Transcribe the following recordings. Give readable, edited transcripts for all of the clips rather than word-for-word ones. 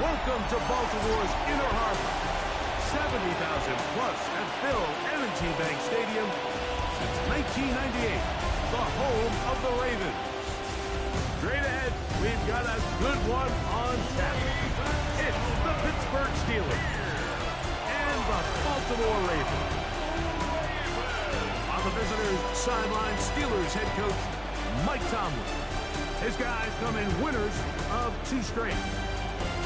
Welcome to Baltimore's Inner Harbor. 70,000 plus at Phil Energy Bank Stadium since 1998, the home of the Ravens. Straight ahead, we've got a good one on tap. It's the Pittsburgh Steelers and the Baltimore Ravens. On the visitors' sideline, Steelers head coach Mike Tomlin. His guys come in winners of 2 straight.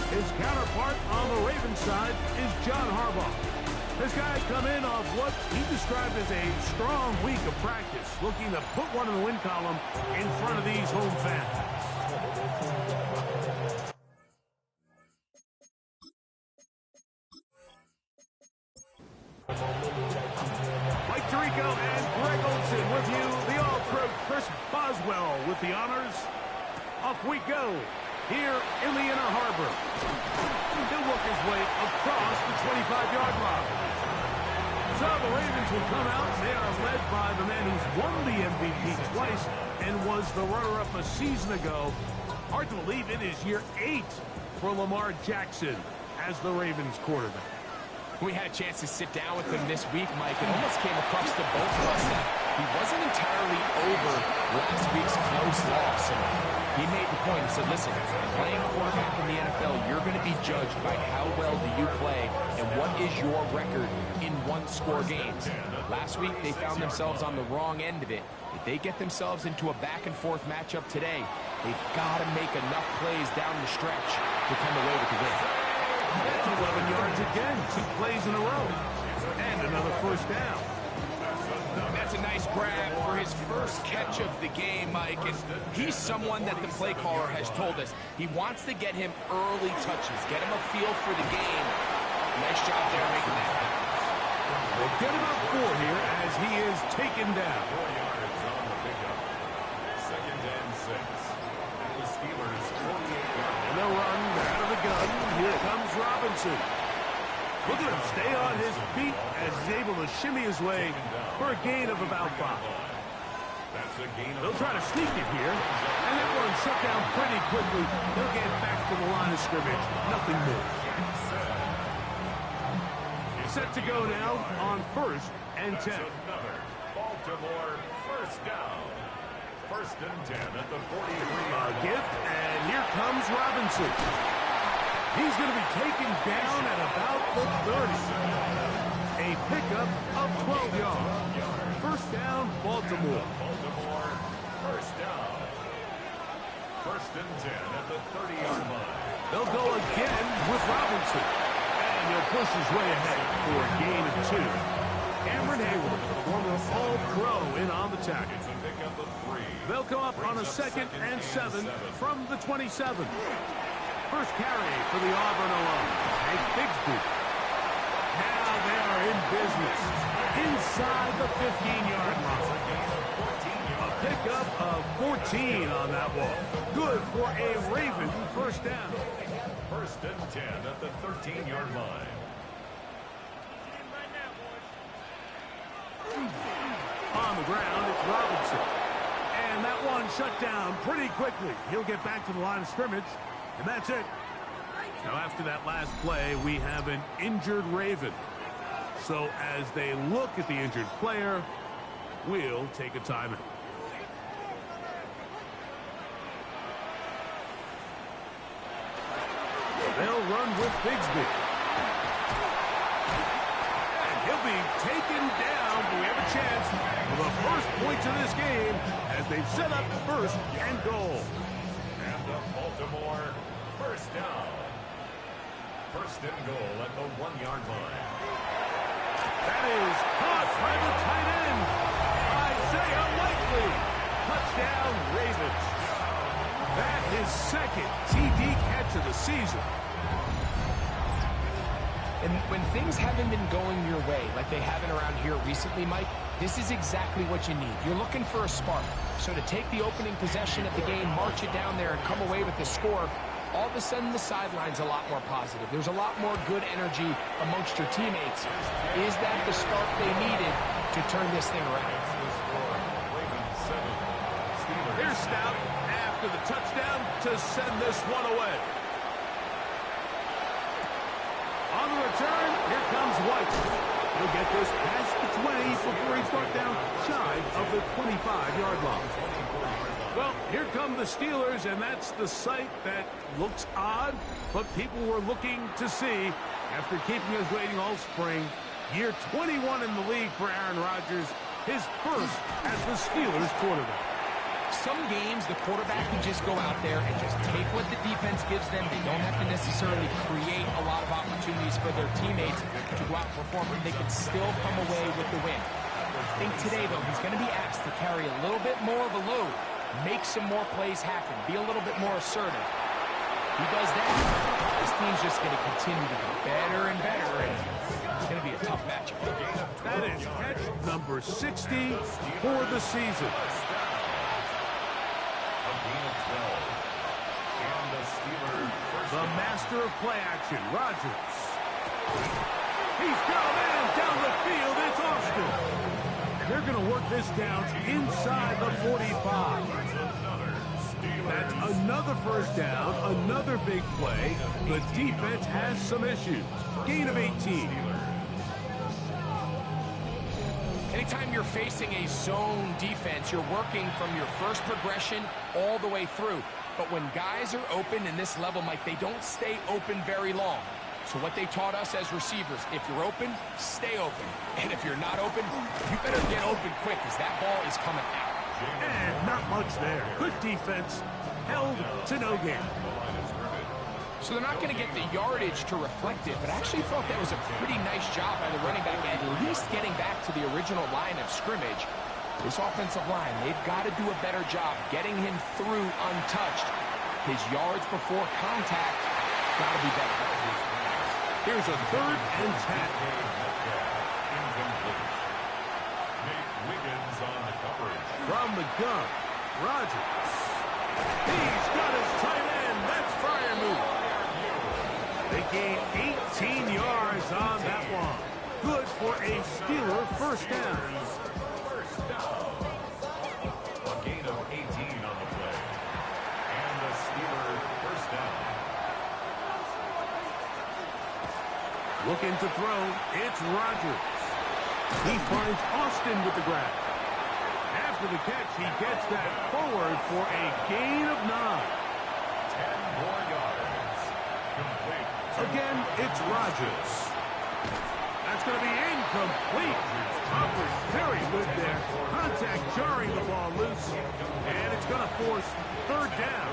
His counterpart on the Ravens side is John Harbaugh. His guys come in off what he described as a strong week of practice, looking to put one in the win column in front of these home fans. Mike Tirico and Greg Olsen with you. The All-Pro Chris Boswell with the honors. Off we go here in the Inner Harbor. He'll work his way across the 25-yard line. So the Ravens will come out. They are led by the man who's won the MVP twice and was the runner-up a season ago. Hard to believe it is year 8 for Lamar Jackson as the Ravens quarterback. We had a chance to sit down with him this week, Mike. It almost came across to both of us that he wasn't entirely over last week's close loss. And he made the point. He said, listen, playing quarterback in the NFL, you're going to be judged by how well do you play and what is your record in one-score games. Last week, they found themselves on the wrong end of it. If they get themselves into a back-and-forth matchup today, they've got to make enough plays down the stretch to come away with the win. That's 11 yards again, 2 plays in a row. And another first down. That's a nice grab for his first catch of the game, Mike. And he's someone that the play caller has told us he wants to get him early touches, get him a feel for the game. Nice job there making that happen. We'll get about 4 here as he is taken down. 4 yards on the pickup. 2nd and 6. And the Steelers 48 yards. And they'll run out of the gun. Here comes Robinson. Look at him stay on his feet as he's able to shimmy his way for a gain of about 5. That's a gain. They'll try to sneak it here. And that one shut down pretty quickly. They'll get back to the line of scrimmage. Nothing more. Set to go now on 1st and 10. That's another Baltimore first down. 1st and 10 at the 43-yard line. Gift, and here comes Robinson. He's going to be taken down at about the 30. A pickup of 12 yards. First down, Baltimore. Baltimore first down. 1st and 10 at the 30-yard line. They'll go again with Robinson. And he'll push his way ahead for a gain of 2. Cameron Hayward, the former All-Pro, in on the tackle. It's a pickup of 3. They'll come up on a 2nd and 7 from the 27. First carry for the Auburn alum, Hank Bigsby. Now they are in business inside the 15-yard line. A pickup of 14 on that one. Good for a Raven first down. 1st and 10 at the 13-yard line. On the ground, it's Robinson. And that one shut down pretty quickly. He'll get back to the line of scrimmage, and that's it. Now, after that last play, we have an injured Raven. So as they look at the injured player, we'll take a timeout. They'll run with Bigsby. And he'll be taken down, but we have a chance for the first points of this game as they've set up 1st and goal. And the Baltimore first down. 1st and goal at the 1-yard line. That is caught by the tight end. Isaiah Likely. Touchdown, Ravens. That is 2nd TD catch of the season. And when things haven't been going your way like they haven't around here recently, Mike, this is exactly what you need. You're looking for a spark. So to take the opening possession of the game, march it down there, and come away with the score, all of a sudden the sideline's a lot more positive. There's a lot more good energy amongst your teammates. Is that the spark they needed to turn this thing around? Here's Stout after the touchdown to send this one away. On the return, here comes White. He'll get this past the 20 before he's brought down shy of the 25-yard line. Well, here come the Steelers, and that's the sight that looks odd, but people were looking to see after keeping us waiting all spring. Year 21 in the league for Aaron Rodgers, his first as the Steelers quarterback. Some games, the quarterback can just go out there and just take what the defense gives them. They don't have to necessarily create a lot of opportunities for their teammates to go out and perform, but they can still come away with the win. I think today, though, he's going to be asked to carry a little bit more of a load, make some more plays happen, be a little bit more assertive. If he does that, this team's just going to continue to get better and better, and it's going to be a tough matchup. That is catch number 60 for the season. The master of play action, Rodgers. He's got a man down the field. It's Austin. They're going to work this down inside the 45. That's another first down, another big play. The defense has some issues. Gain of 18. Anytime you're facing a zone defense, you're working from your first progression all the way through. But when guys are open in this level, Mike, they don't stay open very long. So what they taught us as receivers, if you're open, stay open. And if you're not open, you better get open quick because that ball is coming out. And not much there. Good defense. Held to no gain. So they're not going to get the yardage to reflect it, but I actually thought that was a pretty nice job by the running back, at least getting back to the original line of scrimmage. This offensive line, they've got to do a better job getting him through untouched. His yards before contact got to be better. Here's a 3rd and 10. From the gun, Rodgers. He's got his tight end. That's Freiermuth. They gain 18 yards on that one. Good for a Steeler first down. A gain of 18 on the play. And the Steeler first down. Looking to throw, it's Rodgers. He finds Austin with the grab. After the catch, he gets that forward for a gain of 9. 10 more yards. Complete. Again, it's Rodgers. That's going to be incomplete. Coverage very good there. Contact jarring the ball loose. And it's going to force 3rd down.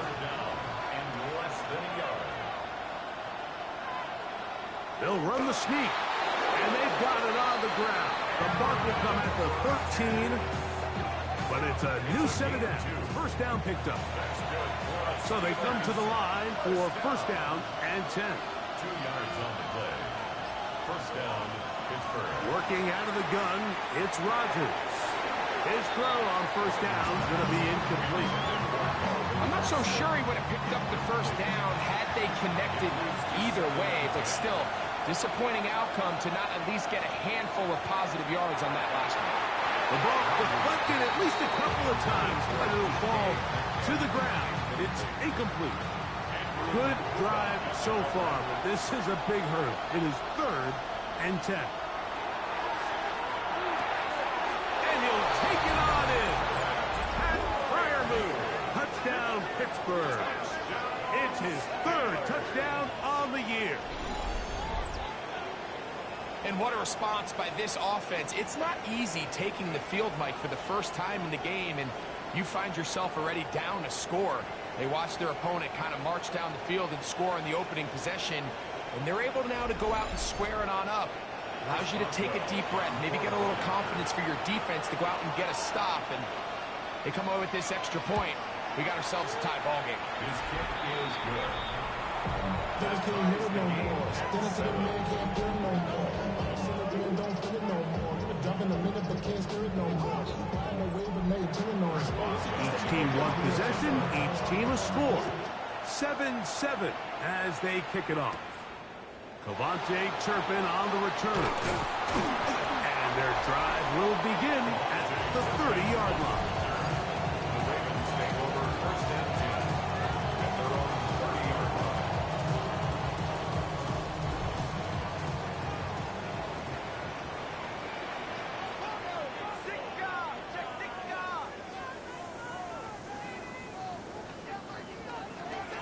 And less than a yard. They'll run the sneak. And they've got it on the ground. The mark will come at the 13. But it's a new set of down. First down picked up. So they come to the line for first down and 10. 2 yards on the play. First down, Pittsburgh. Working out of the gun, it's Rodgers. His throw on first down is going to be incomplete. I'm not so sure he would have picked up the first down had they connected either way, but still, disappointing outcome to not at least get a handful of positive yards on that last one. The ball deflected at least a couple of times, but it'll fall to the ground. It's incomplete. Good drive so far, but this is a big hurdle. It is 3rd and 10. And he'll take it on in. Pat Freiermuth, touchdown Pittsburgh. It's his 3rd touchdown on the year. And what a response by this offense. It's not easy taking the field, Mike, for the first time in the game, and you find yourself already down a score. They watch their opponent kind of march down the field and score in the opening possession, and they're able now to go out and square it on up. Allows you to take a deep breath, maybe get a little confidence for your defense to go out and get a stop, and they come away with this extra point. We got ourselves a tie ball game. His kick is good. They can't hit it no more. Stand to the man, can't do it no more. Celebrate, don't feel it no more. Drop in a minute, but can't stir it no more. Riding away, but now you're turning on. Each team one possession, each team a score. 7-7 as they kick it off. Cavante Turpin on the return. And their drive will begin at the 30-yard line. The Ravens take over first and 10 at their own 30-yard line.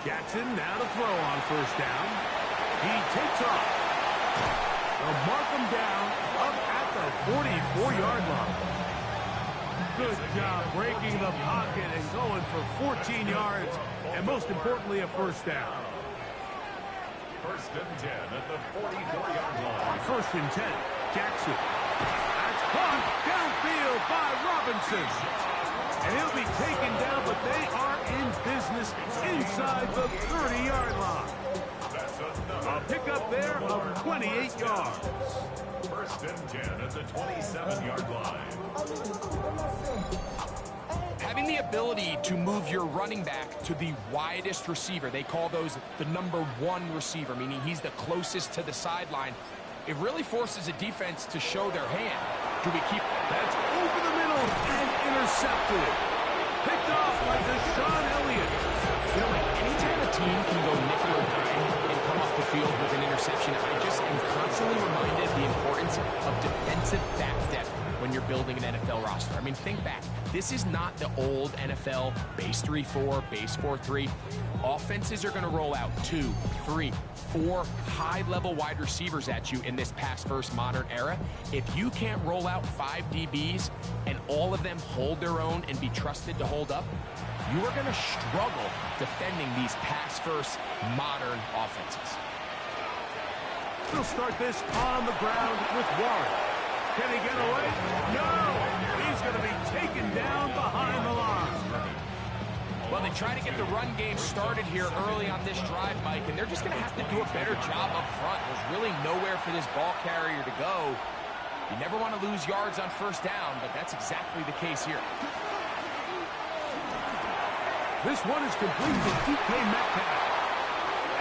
Jackson now to throw on first down. He takes off. They'll mark him down up at the 44-yard line. Good job breaking the pocket and going for 14 yards, and most importantly, a first down. First and 10 at the 44-yard line. First and 10, Jackson. That's caught downfield by Robinson. And he'll be taken down, but they are in business inside the 30-yard line. A pickup there of 28 yards. First and 10 at the 27-yard line. Having the ability to move your running back to the widest receiver, they call those the number one receiver, meaning he's the closest to the sideline. It really forces a defense to show their hand. Do we keep... That's over the middle and intercepted. Picked off by Deshaun Elliott. You know, anytime a team can go nickel or dime and come off the field with an interception, I just am constantly reminded the importance of defensive back depth when you're building an NFL roster. I mean, think back. This is not the old NFL base 3-4, base 4-3. Offenses are going to roll out 2, 3, 4 high-level wide receivers at you in this pass-first modern era. If you can't roll out 5 DBs and all of them hold their own and be trusted to hold up, you are going to struggle defending these pass-first modern offenses. We'll start this on the ground with Warren. Can he get away? No! He's going to be taken down behind the line. Well, they try to get the run game started here early on this drive, Mike, and they're just going to have to do a better job up front. There's really nowhere for this ball carrier to go. You never want to lose yards on first down, but that's exactly the case here. This one is complete to DK Metcalf.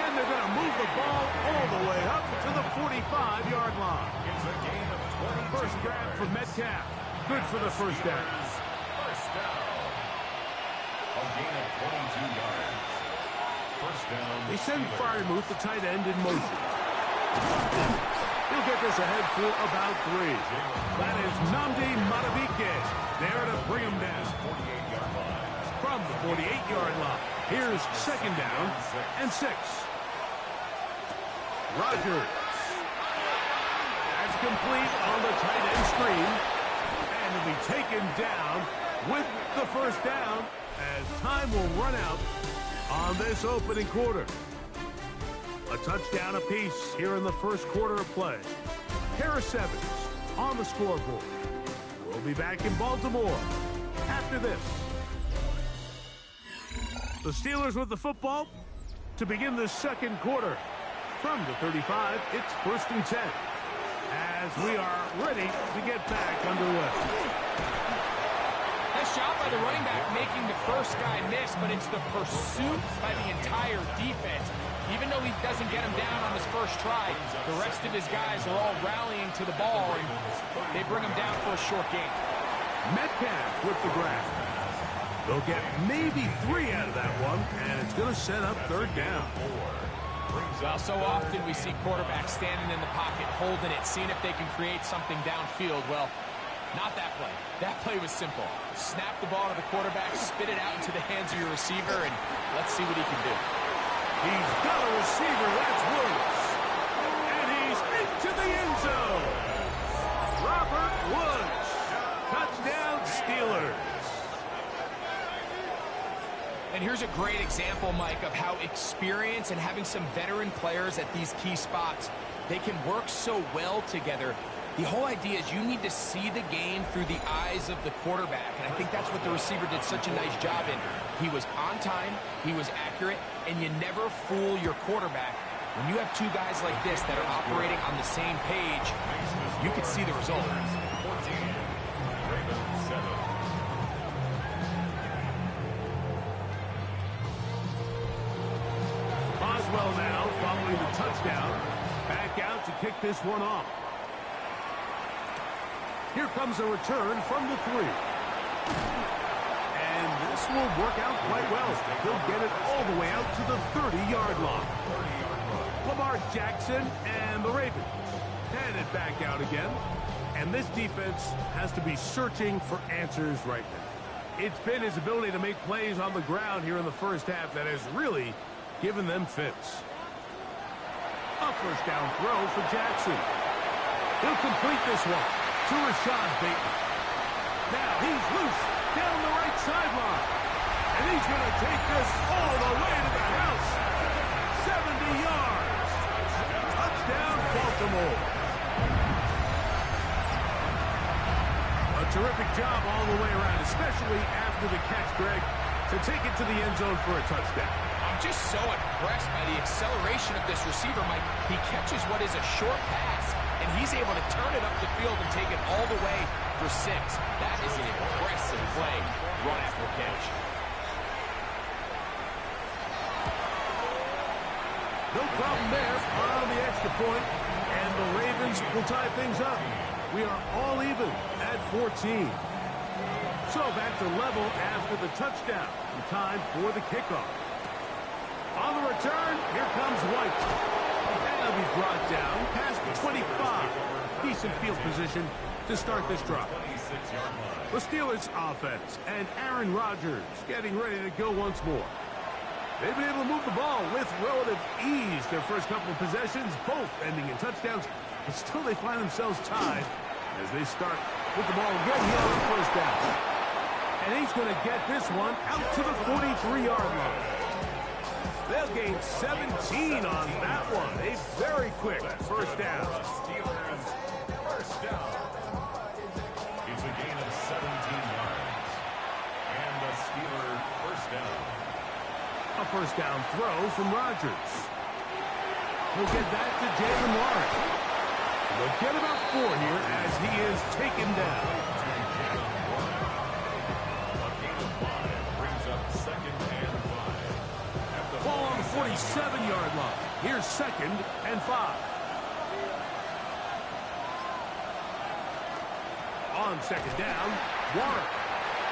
And they're going to move the ball all the way up to the 45-yard line. It's a gain of 20. First grab for Metcalf. Good for the first down. First down. A gain of 22 yards. First down. They send Freiermuth, the tight end, in motion. He'll get this ahead for about 3. That is Nnamdi Madubuike there to bring him down. 48-yard line. From the 48-yard line, here's second down and 6. Rodgers. That's complete on the tight end screen. And he'll be taken down with the first down as time will run out on this opening quarter. A touchdown apiece here in the first quarter of play. Harris Evans on the scoreboard. We'll be back in Baltimore after this. The Steelers with the football to begin the second quarter. From the 35, it's first and 10 as we are ready to get back underway. Nice job by the running back making the first guy miss, but it's the pursuit by the entire defense. Even though he doesn't get him down on his first try, the rest of his guys are all rallying to the ball, and they bring him down for a short gain. Metcalf with the grab. They'll get maybe 3 out of that one, and it's going to set up third down. Well, so often we see quarterbacks standing in the pocket, holding it, seeing if they can create something downfield. Well, not that play. That play was simple. Snap the ball to the quarterback, spit it out into the hands of your receiver, and let's see what he can do. He's got a receiver, that's Woods. And he's into the end zone. Robert Woods. Touchdown, Steelers. And here's a great example, Mike, of how experience and having some veteran players at these key spots, they can work so well together. The whole idea is you need to see the game through the eyes of the quarterback, and I think that's what the receiver did such a nice job in. He was on time, he was accurate, and you never fool your quarterback. When you have 2 guys like this that are operating on the same page, you can see the result. 14, Ravens 7. Boswell now following the touchdown. Back out to kick this one off. Here comes a return from the 3. And this will work out quite well. He'll get it all the way out to the 30-yard line. Lamar Jackson and the Ravens headed back out again. And this defense has to be searching for answers right now. It's been his ability to make plays on the ground here in the first half that has really giving them fits. A first down throw for Jackson. He'll complete this one to Rashad Bateman. Now he's loose down the right sideline. And he's going to take this all the way to the house. 70 yards. Touchdown, Baltimore. A terrific job all the way around, especially after the catch, Greg, to take it to the end zone for a touchdown. I'm just so impressed by the acceleration of this receiver, Mike. He catches what is a short pass, and he's able to turn it up the field and take it all the way for 6. That is an impressive play, run after catch. No problem there on the extra point, and the Ravens will tie things up. We are all even at 14. So back to level after the touchdown. Time for the kickoff. On the return, here comes White. And he'll be brought down past the 25. Decent field position to start this drive. The Steelers offense and Aaron Rodgers getting ready to go once more. They've been able to move the ball with relative ease their first couple of possessions, both ending in touchdowns, but still they find themselves tied as they start with the ball again here on first down. And he's going to get this one out to the 43-yard line. They'll gain 17 on that one. A very quick first down. Steelers first down. It's a gain of 17 yards. And the Steelers first down. A first down throw from Rodgers. He'll get that to Jalen Warren. They'll get about 4 here as he is taken down. A gain of 5 brings up 2nd and 5. Ball on the 47-yard line. Here's 2nd and 5. On 2nd down, Warren.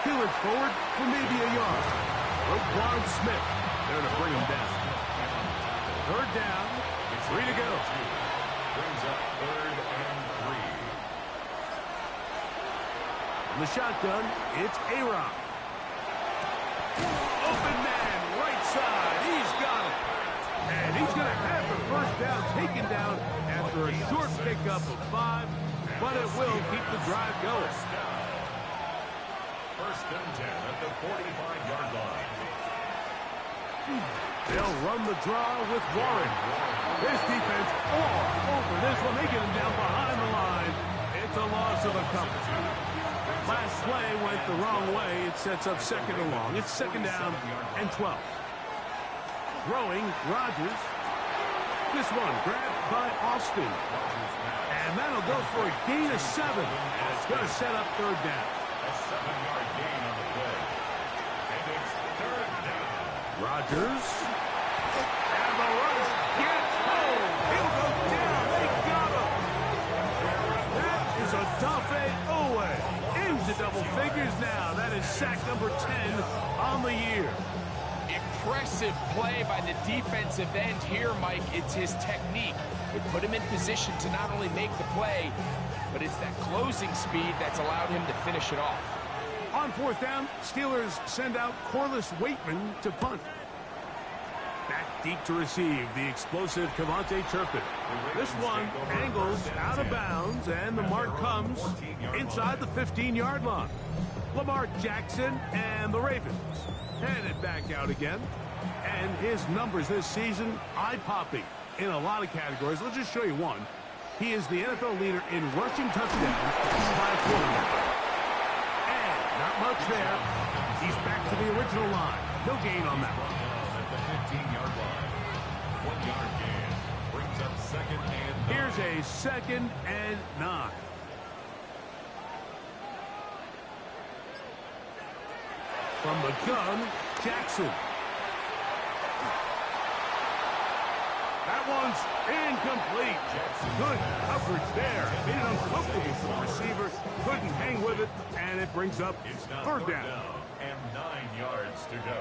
Peel it forward for maybe a yard. Roquan Smith there to bring him down. 3rd down, 3 to go. Brings up 3rd and 3. On the shotgun, it's A-Rock. Open man, right side. He's got it. And he's going to have the first down taken down after a short pickup of 5, but it will keep the drive going. 1st and 10 at the 45-yard line. They'll run the draw with Warren. This defense all over this one. They get him down behind the line. It's a loss of a couple. Last play went the wrong way. It sets up 2nd and long. It's 2nd down and 12. Throwing Rodgers. This one grabbed by Austin. And that'll go for a gain of 7. And it's going to set up 3rd down. A 7-yard gain on the play. And it's 3rd down. Rodgers. And the rush gets home. He'll go down. They got him. That is a Odafe Owe. Into double figures now. That is sack number 10 on the year. Impressive play by the defensive end here, Mike. It's his technique. It put him in position to not only make the play, but it's that closing speed that's allowed him to finish it off. On 4th down, Steelers send out Corliss Waitman to punt. Back deep to receive the explosive Cavante Turpin. This one angles out of bounds, and the mark comes inside the 15-yard line. Lamar Jackson and the Ravens headed back out again. And his numbers this season, eye-popping in a lot of categories. Let's just show you one. He is the NFL leader in rushing touchdowns by a quarterback. And not much there. He's back to the original line. No gain on that one. At the 15-yard line. 1-yard gain. Brings up 2nd and 9. Here's a 2nd and 9. From the gun, Jackson. That one's incomplete. Good coverage there. Made it uncomfortable for the receiver. Couldn't hang with it, and it brings up 3rd down. And 9 yards to go.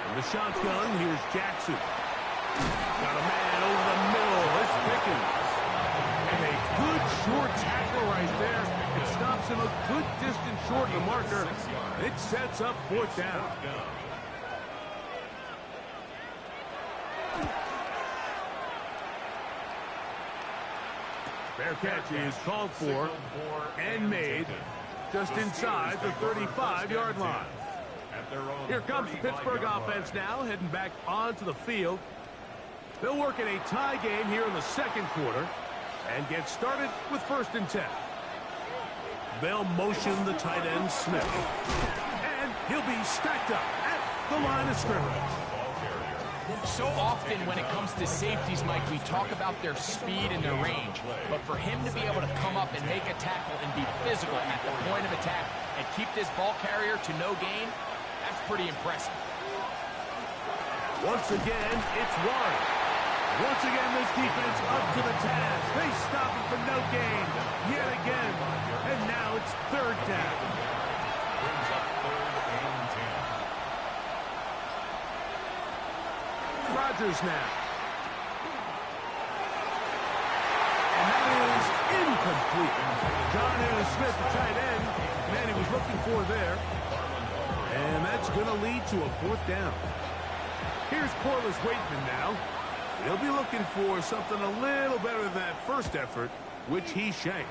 From the shotgun, here's Jackson. Got a man over the middle. It's Pickens. And a good short tackle right there. It stops him a good distance short of the marker. It sets up 4th down. Fair catch is called for and made just inside the 35-yard line. Here comes the Pittsburgh offense now, heading back onto the field. They'll work in a tie game here in the second quarter and get started with 1st and 10. They'll motion the tight end Smith. And he'll be stacked up at the line of scrimmage. So often when it comes to safeties, Mike, we talk about their speed and their range. But for him to be able to come up and make a tackle and be physical at the point of attack and keep this ball carrier to no gain, that's pretty impressive. Once again, it's Warren. Once again, this defense up to the task. They stop it for no gain yet again. And now it's 3rd down. Brings up 3rd and 10. Rodgers now. And that is incomplete. John Smith, the tight end. Man, he was looking for there. And that's going to lead to a 4th down. Here's Corliss Waitman now. He'll be looking for something a little better than that first effort, which he shanked.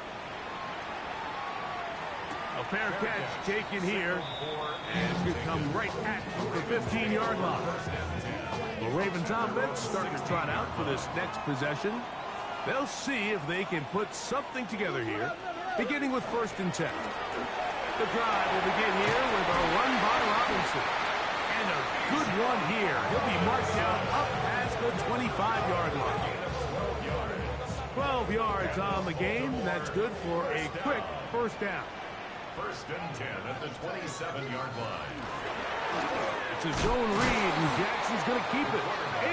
A fair catch taken here, and it's going to come right at the 15-yard line. The Ravens offense starting to trot out for this next possession. They'll see if they can put something together here, beginning with 1st and 10. The drive will begin here with a run by Robinson. And a good one here. He'll be marked down up past the 25-yard line. 12 yards on the game. That's good for a quick 1st down. 1st and 10 at the 27-yard line. It's a zone read, and Jackson's going to keep it.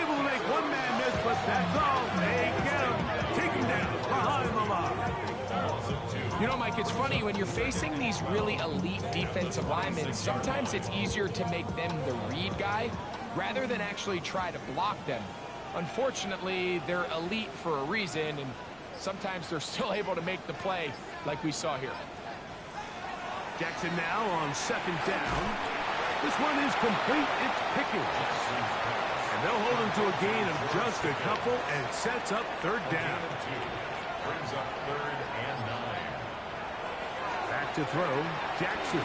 Able to make one man miss, but that's all. They get him. Take him down behind the line. You know, Mike, it's funny, when you're facing these really elite defensive linemen, sometimes it's easier to make them the read guy rather than actually try to block them. Unfortunately, they're elite for a reason, and sometimes they're still able to make the play like we saw here. Jackson now on 2nd down. This one is complete. It's Pickens. And they'll hold him to a gain of just a couple and sets up 3rd down. Brings up 3rd and 9. Back to throw. Jackson.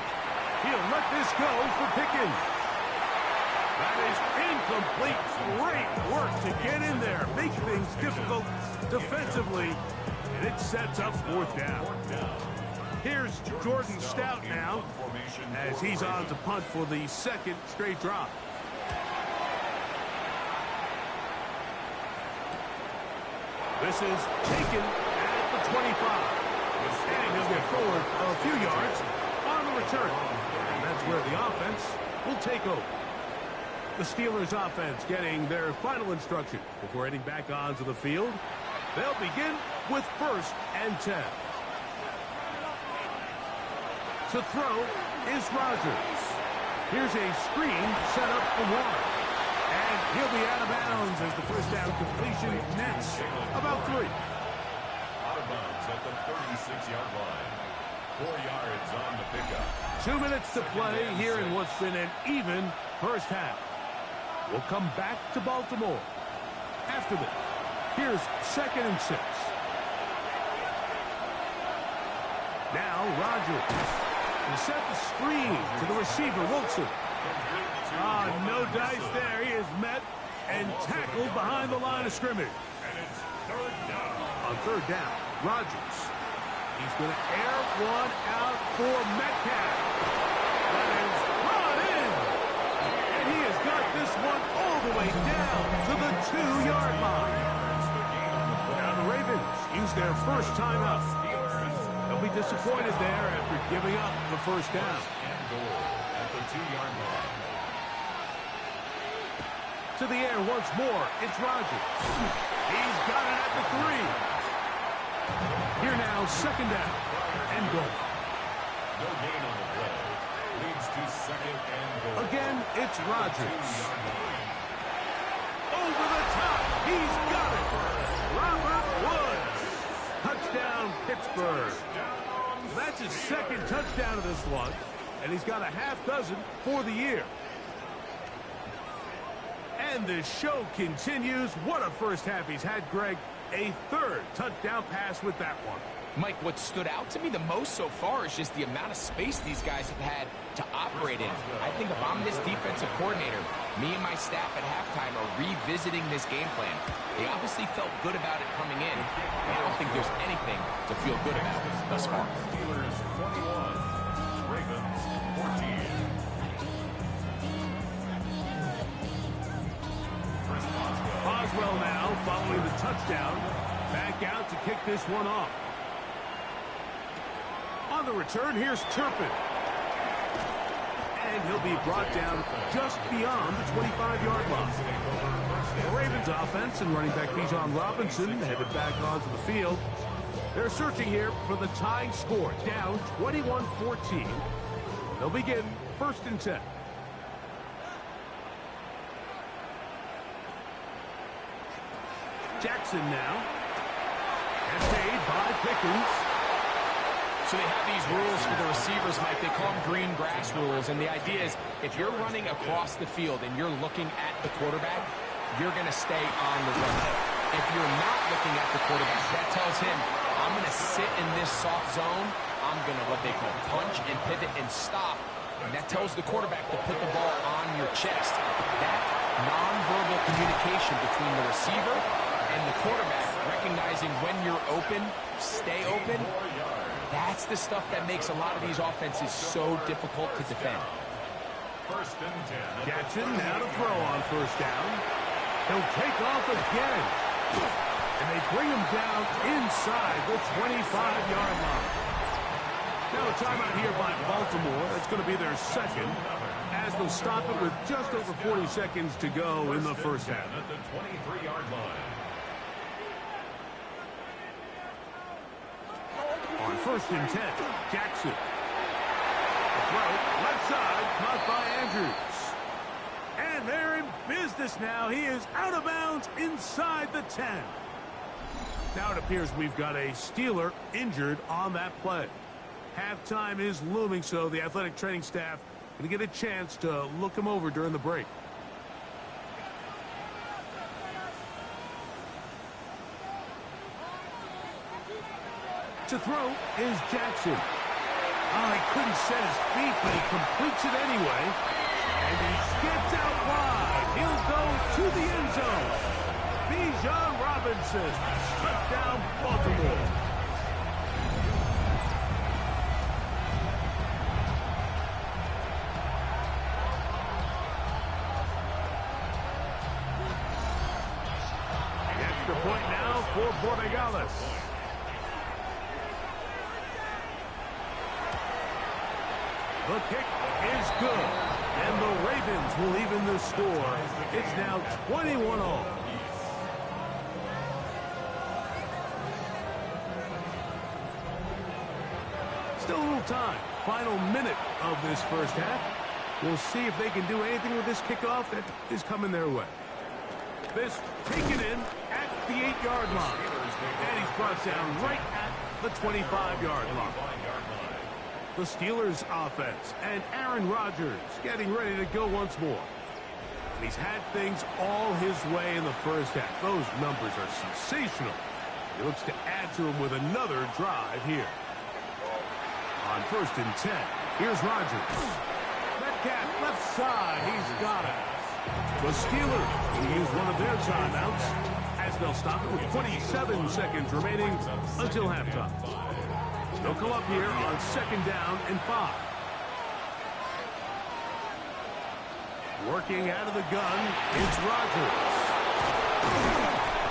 He'll let this go for Pickens. That is incomplete. Great work to get in there. Make things difficult defensively. And it sets up 4th down. Here's Jordan Stout now as he's on to punt for the 2nd straight drive. This is taken at the 25. And he'll get forward a few yards on the return. And that's where the offense will take over. The Steelers offense getting their final instructions before heading back onto the field. They'll begin with 1st and 10. To throw is Rodgers. Here's a screen set up for Warren. And he'll be out of bounds as the 1st down completion nets about 3. Out of bounds at the 36-yard line. 4 yards on the pickup. 2 minutes to play here in what's been an even 1st half. We'll come back to Baltimore after this. Here's 2nd and 6. Now Rodgers will set the screen to the receiver, Wilson. No dice there. He is met and tackled behind the line of scrimmage. And it's 3rd down. On 3rd down, Rodgers. He's going to air one out for Metcalf. That is brought in. And he has got this one all the way down to the 2-yard line. Now the Ravens use their first timeout. They'll be disappointed there after giving up the 1st down. And goal at the 2-yard line. To the air once more, it's Rodgers. He's got it at the 3. Here now, 2nd down and goal. No gain on the play. Leads to 2nd and goal. Again, it's Rodgers. Over the top. He's got it. Robert Woods. Touchdown, Pittsburgh. That's his 2nd touchdown of this one, and he's got a half dozen for the year. And the show continues. What a 1st half he's had, Greg. a third touchdown pass with that one. Mike, what stood out to me the most so far is just the amount of space these guys have had to operate in. I think if I'm this defensive coordinator, me and my staff at halftime are revisiting this game plan. They obviously felt good about it coming in, and I don't think there's anything to feel good about thus far. Steelers 21, Ravens 14. Boswell now following the touchdown. Back out to kick this one off. On the return, here's Turpin. And he'll be brought down just beyond the 25-yard line. The Ravens offense and running back Bijan Robinson headed back onto the field. They're searching here for the tying score, down 21-14. They'll begin 1st and 10. Jackson now. And made by Pickens. So they have these rules for the receivers, Mike. They call them green grass rules. And the idea is if you're running across the field and you're looking at the quarterback, you're going to stay on the run. If you're not looking at the quarterback, that tells him, I'm going to sit in this soft zone. I'm going to what they call punch and pivot and stop. And that tells the quarterback to put the ball on your chest. That nonverbal communication between the receiver and the quarterback, recognizing when you're open, stay open, that's the stuff that makes a lot of these offenses so difficult to defend. 1st and 10. Jackson now to throw on 1st down. He'll take off again. And they bring him down inside the 25-yard line. Now a timeout here by Baltimore. That's going to be their second, as they'll stop it with just over 40 seconds to go in the 1st half. At the 23-yard line. On 1st and 10, Jackson. The throw, left side, caught by Andrews. And they're in business now. He is out of bounds inside the 10. Now it appears we've got a Steeler injured on that play. Halftime is looming, so the athletic training staff going to get a chance to look him over during the break. To throw is Jackson. Oh, he couldn't set his feet, but he completes it anyway. And he gets out wide. He'll go to the end zone. Bijan Robinson, touchdown Baltimore. An extra point now for Borregales. The kick is good, and the Ravens will even the score. It's now 21-all. Still a little time. Final minute of this 1st half. We'll see if they can do anything with this kickoff that is coming their way. This taken in at the 8-yard line. And he's brought down right at the 25-yard line. The Steelers offense and Aaron Rodgers getting ready to go once more. And he's had things all his way in the 1st half. Those numbers are sensational. He looks to add to them with another drive here. On 1st and 10, here's Rodgers. Metcalf left side, he's got it. The Steelers will use one of their timeouts as they'll stop it with 27 seconds remaining until halftime. They'll come up here on 2nd down and 5. Working out of the gun, it's Rodgers.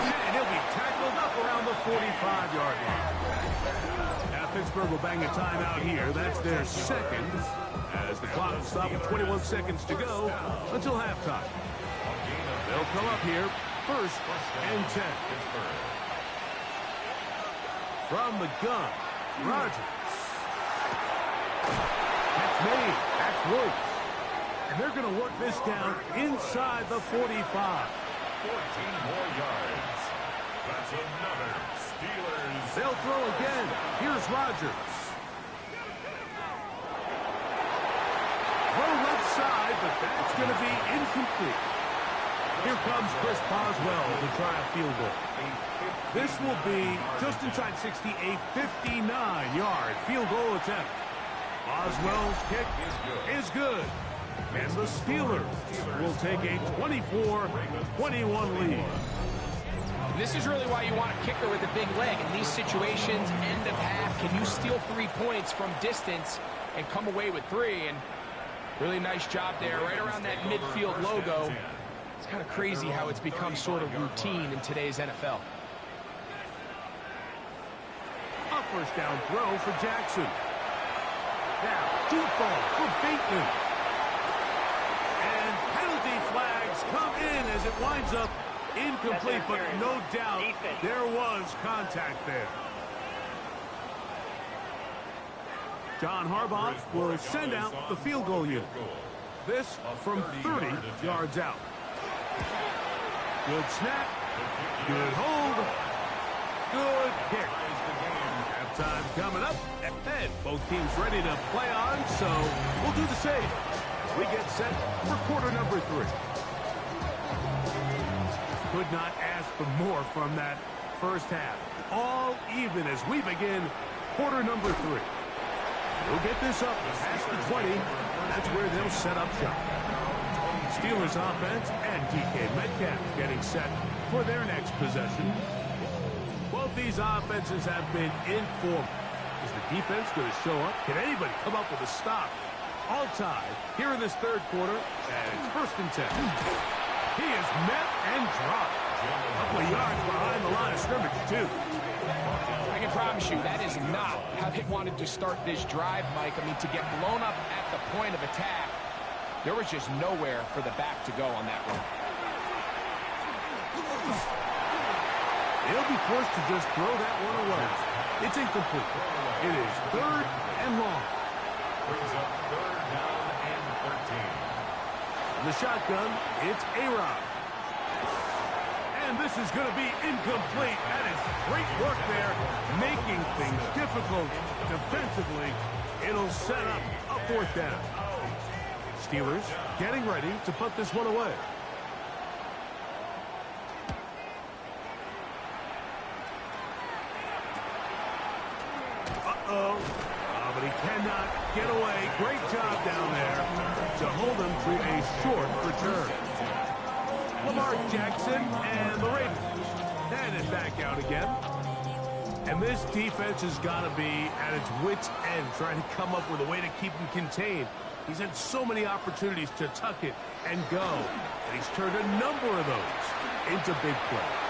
And he'll be tackled up around the 45-yard line. Now Pittsburgh will bang a timeout here. That's their second, as the clock will stop with 21 seconds to go until halftime. They'll come up here 1st and 10. From the gun, Rodgers. That's made. That's Woods. And they're going to work this down inside the 45. 14 more yards. That's another Steelers. They'll throw again. Here's Rodgers. Throw left side, but that's going to be incomplete. Here comes Chris Boswell to try a field goal. This will be just inside 60, a 59-yard field goal attempt. Boswell's kick is good. And the Steelers will take a 24-21 lead. This is really why you want a kicker with a big leg. In these situations, end of half, can you steal 3 points from distance and come away with 3? And really nice job there, right around that midfield logo. It's kind of crazy how it's become sort of routine in today's NFL. A first down throw for Jackson. Now, deep ball for Bateman. And penalty flags come in as it winds up incomplete, but no doubt there was contact there. John Harbaugh will send out the field goal unit. This from 30 yards out. Good snap. Good hold. Good kick. Halftime coming up. And both teams ready to play on, so we'll do the same. We get set for quarter number 3. Could not ask for more from that first half. All even as we begin quarter number 3. We'll get this up past the 20. That's where they'll set up shop. Steelers offense and DK Metcalf getting set for their next possession. Both these offenses have been in form. Is the defense going to show up? Can anybody come up with a stop? All tied here in this third quarter, and it's 1st and 10. He is met and dropped. A couple of yards behind the line of scrimmage, too. I can promise you that is not how they wanted to start this drive, Mike. I mean, to get blown up at the point of attack, there was just nowhere for the back to go on that one. He'll be forced to just throw that one away. It's incomplete. It is 3rd and long. Brings up 3rd down and 13. The shotgun, it's A-Rod. And this is going to be incomplete. That is great work there, making things difficult defensively. It'll set up a 4th down. Steelers getting ready to put this one away. Uh-oh. But he cannot get away. Great job down there to hold him to a short return. Lamar Jackson and the Ravens headed back out again. And this defense has got to be at its wits' end, trying to come up with a way to keep him contained. He's had so many opportunities to tuck it and go, and he's turned a number of those into big plays.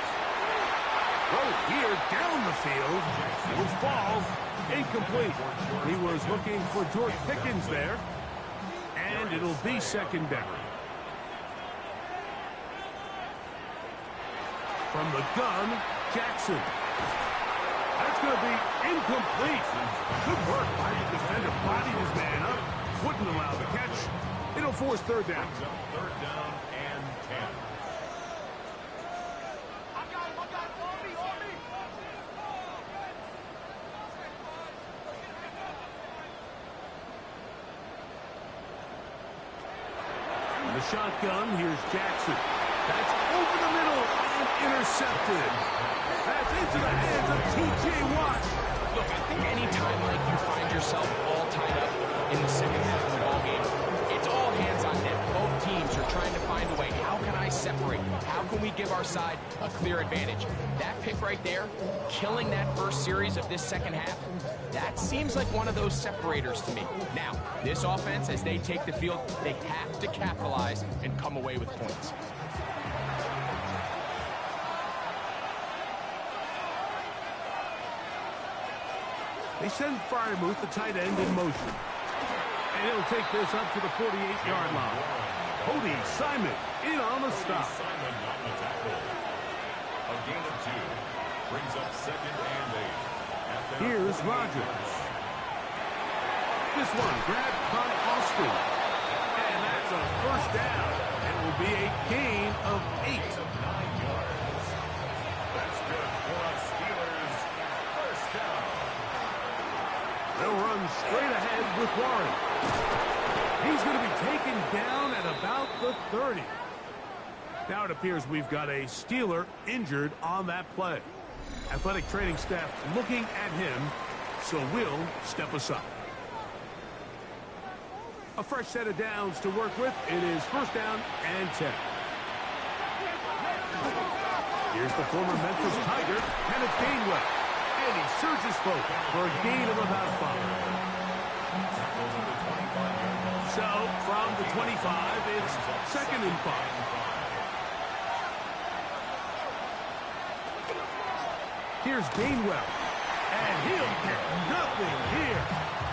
Throw here down the field. It will fall. Incomplete. He was looking for George Pickens there, and it'll be 2nd down. From the gun, Jackson. That's going to be incomplete. Good work by the defender. Bodied his man up. Wouldn't allow the catch. It'll force 3rd down. 3rd down and 10. The shotgun, here's Jackson. That's over the middle and intercepted. That's into the hands of T.J. Watt. Look, I think any time like you find yourself all tied up in the second half of the ball game, it's all hands on deck. Both teams are trying to find a way. How can I separate? How can we give our side a clear advantage? That pick right there, killing that first series of this second half, that seems like one of those separators to me. Now, this offense, as they take the field, they have to capitalize and come away with points. They send Freiermuth, the tight end, in motion. And he'll take this up to the 48-yard line. Cody Simon in on the stop. Simon on the tackle. A gain of 2. Brings up 2nd and 8. Here's Rodgers. This one grabbed by Austin. And that's a 1st down. It will be a gain of 8. 9 yards. That's good for us Steelers. 1st down. They'll run straight ahead with Warren. He's going to be taken down at about the 30. Now it appears we've got a Steeler injured on that play. Athletic training staff looking at him, so we'll step aside. A fresh set of downs to work with. It is first down and 10. Here's the former Memphis Tiger, Kenneth Gainwell. And he surges forward for a gain of about 5. So, from the 25, it's second and 5. Here's Gainwell. And he'll get nothing here.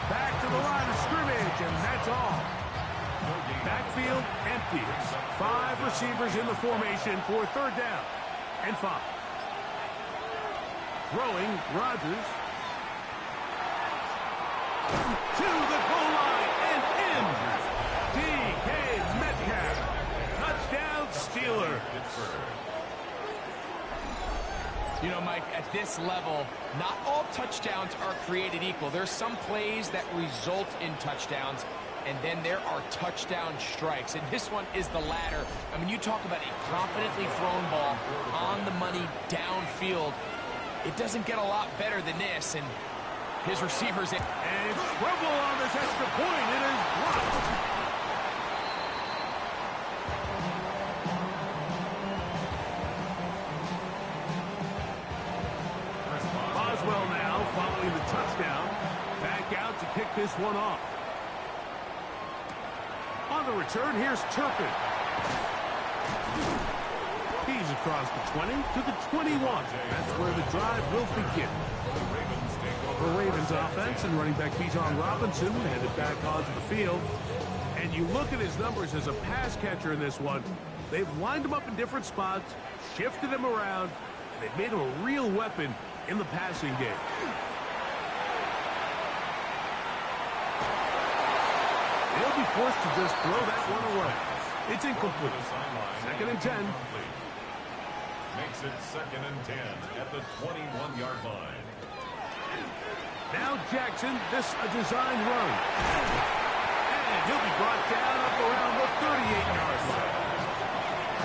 Back to the line of scrimmage, and that's all. Backfield empty. 5 receivers in the formation for third down and 5. Throwing, Rodgers. To the goal line and in. DK Metcalf. Touchdown, Steelers. You know, Mike, at this level, not all touchdowns are created equal. There's some plays that result in touchdowns, and then there are touchdown strikes. And this one is the latter. I mean, you talk about a confidently thrown ball on the money downfield. It doesn't get a lot better than this, and his receivers... And trouble on this extra point. It is blocked. Boswell now following the touchdown. Back out to kick this one off. On the return, here's Turpin. He's across the 20 to the 21. That's where the drive will begin. For Ravens offense and running back Bijan Robinson headed back onto the field. And you look at his numbers as a pass catcher in this one. They've lined him up in different spots, shifted him around, and they've made him a real weapon in the passing game. They'll be forced to just throw that one away. It's incomplete. Second and 10. Makes it second and 10 at the 21-yard line. Now Jackson, this a designed run. And he'll be brought down up around the 38-yard line.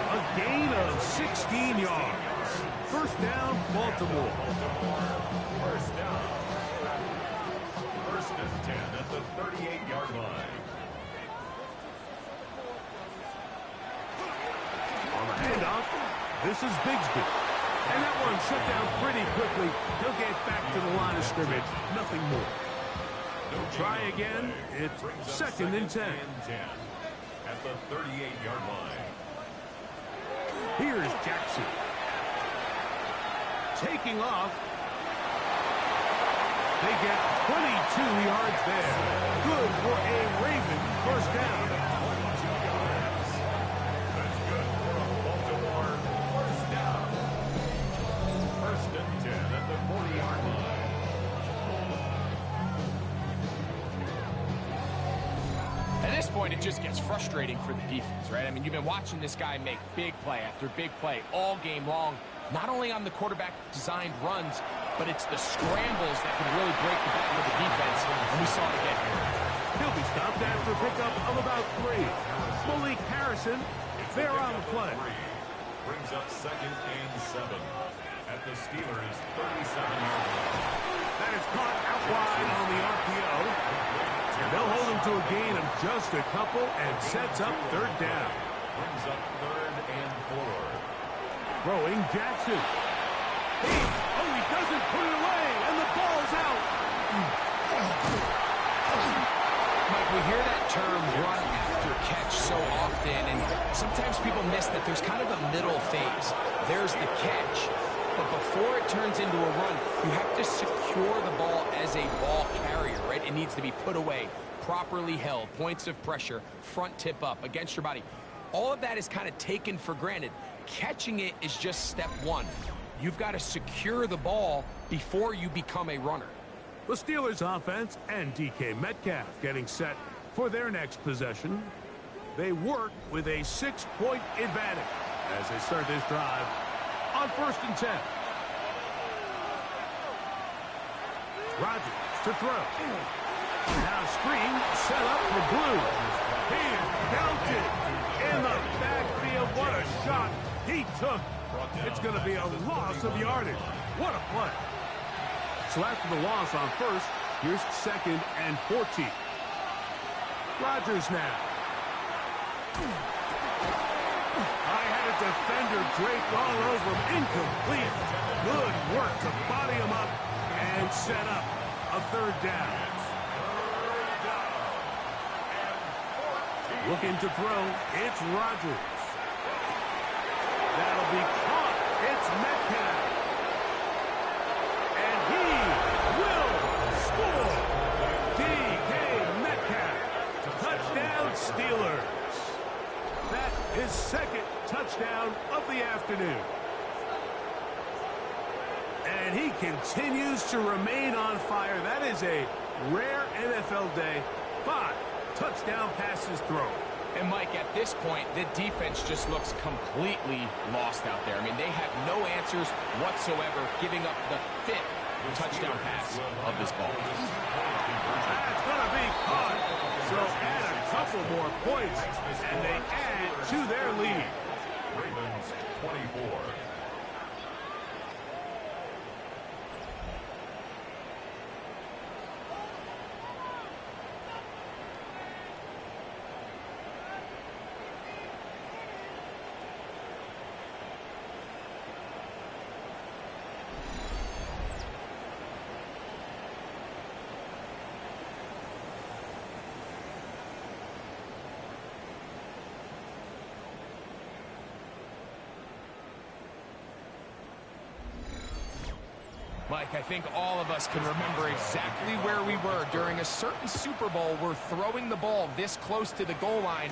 A gain of 16 yards. First down, Baltimore. First down. First and 10 at the 38-yard line. On the handoff, this is Bigsby. And that one shut down pretty quickly. He'll get back to the line of scrimmage. Nothing more. Try again. It's second and 10. At the 38-yard line. Here's Jackson. Taking off. They get 22 yards there. Good for a Raven first down. That's good for a Baltimore first down. First and 10 at the 40-yard line. At this point, it just gets frustrating for the defense, right? I mean, you've been watching this guy make big play after big play all game long, not only on the quarterback-designed runs, but it's the scrambles that can really break the back of the defense, and we saw it again here. He'll be stopped after a pickup of about 3. Malik Harrison, they're on the play. Brings up second and 7 at the Steelers' 37-yard line. That is caught out wide on the RPO. And they'll hold him to a gain of just a couple and sets up third down. Brings up third and 4. Throwing Jackson. He doesn't put it away, and the ball's out. Mike, we hear that term run after catch so often, and sometimes people miss that there's kind of a middle phase. There's the catch, but before it turns into a run, you have to secure the ball as a ball carrier, right? It needs to be put away, properly held, points of pressure, front tip up against your body. All of that is kind of taken for granted. Catching it is just step one. You've got to secure the ball before you become a runner. The Steelers offense and DK Metcalf getting set for their next possession. They work with a 6-point advantage as they start this drive on first and 10. Rodgers to throw. Now screen set up for Blue. He is belted in the backfield. What a shot he took It's going to be a loss of yardage. What a play. So after the loss on first, here's 2nd and 14. Rodgers now. I had a defender draped all over him. Incomplete. Good work to body him up and set up a 3rd down. Looking to throw. It's Rodgers. That'll be caught. It's Metcalf. And he will score. DK Metcalf. Touchdown Steelers. That is 2nd touchdown of the afternoon. And he continues to remain on fire. That is a rare NFL day. 5 touchdown passes thrown. And, Mike, at this point, the defense just looks completely lost out there. I mean, they have no answers whatsoever, giving up the 5th touchdown pass of this ball. That's going to be caught. So add a couple more points, and they add to their lead. Ravens 24. Mike, I think all of us can remember exactly where we were during a certain Super Bowl where throwing the ball this close to the goal line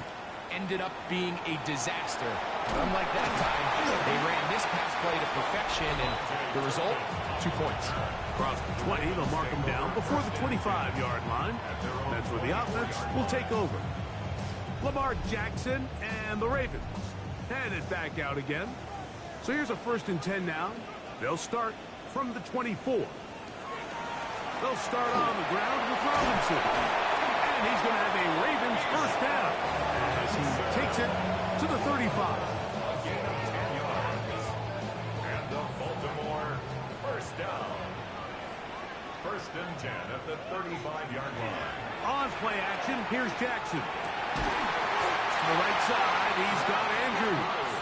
ended up being a disaster. But unlike that time, they ran this pass play to perfection, and the result, 2 points. Across the 20, they'll mark them down before the 25-yard line. That's where the offense will take over. Lamar Jackson and the Ravens headed back out again. So here's a 1st and 10 now. They'll start from the 24. They'll start on the ground with Robinson. And he's going to have a Ravens 1st down as he takes it to the 35. A gain of 10 yards. And the Baltimore 1st down. 1st and 10 at the 35-yard line. On play action, here's Jackson. To the right side, he's got Andrews.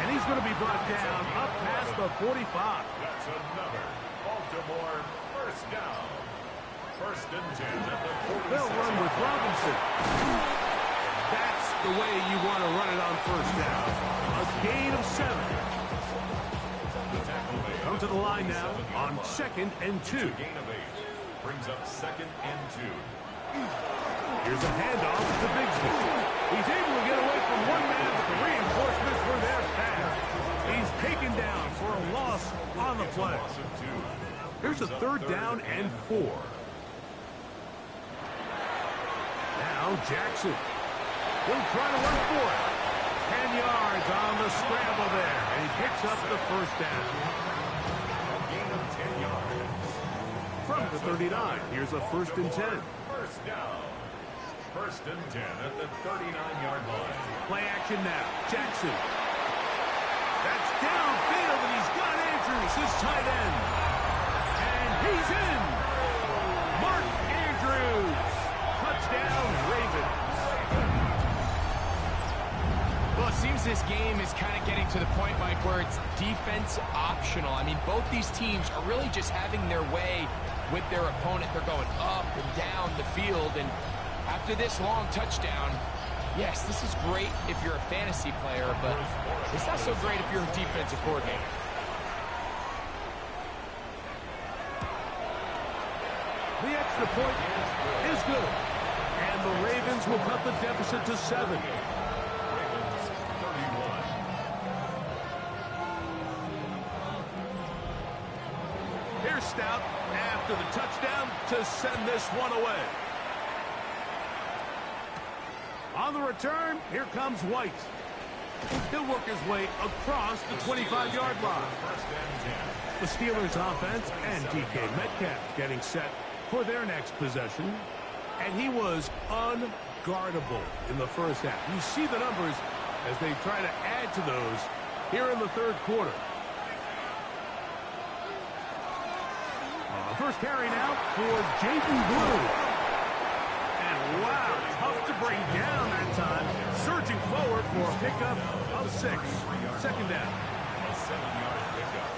And he's going to be brought down up past the 45. That's another Baltimore 1st down. 1st and 10 at the 46. They'll run with Robinson. That's the way you want to run it on 1st down. A gain of 7. Come to the line now on 2nd and 2. A gain of 8. Brings up 2nd and 2. Here's a handoff to Bigsby. He's able to get away from one man, but the reinforcements were there fast. He's taken down for a loss on the play. Here's a 3rd down and 4. Now Jackson. He'll try to run for it. 10 yards on the scramble there. And he picks up the 1st down. A gain of 10 yards. From the 39, here's a 1st and 10. 1st down. 1st and 10 at the 39-yard line. Play action now. Jackson. That's downfield, and he's got Andrews, his tight end. And he's in. Mark Andrews. Touchdown, Ravens. Well, it seems this game is kind of getting to the point, Mike, where it's defense optional. I mean, both these teams are really just having their way with their opponent. They're going up and down the field, and after this long touchdown, yes, this is great if you're a fantasy player, but it's not so great if you're a defensive coordinator. The extra point is good. And the Ravens will cut the deficit to 7. Ravens 31. Here's Stout after the touchdown to send this one away. On the return, here comes White. He'll work his way across the 25-yard line. The Steelers offense and DK Metcalf getting set for their next possession. And he was unguardable in the 1st half. You see the numbers as they try to add to those here in the third quarter. First carry now for Jaden Blue. And wow, tough to bring down that time. Surging forward for a pickup of 6. Second down. A 7-yard pickup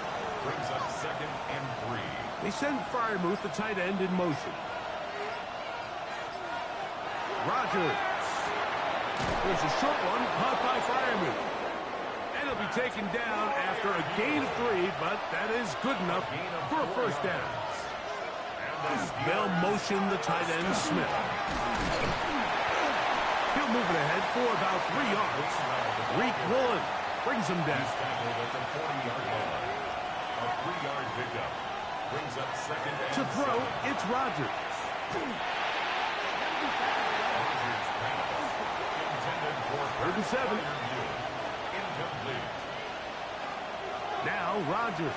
brings up 2nd and 3. They send Freiermuth, the tight end, in motion. Rogers. There's a short one caught by Freiermuth. And he'll be taken down after a gain of 3, but that is good enough for a first down. They'll motion the tight end, Smith. He'll move it ahead for about 3 yards. Reek Woolen brings him down. Tackled at the 40-yard line. A 3-yard pickup brings up 2nd and To throw, 7. it's Rogers. Rogers pass. Intended for 3rd and 7. Incomplete. Now Rogers.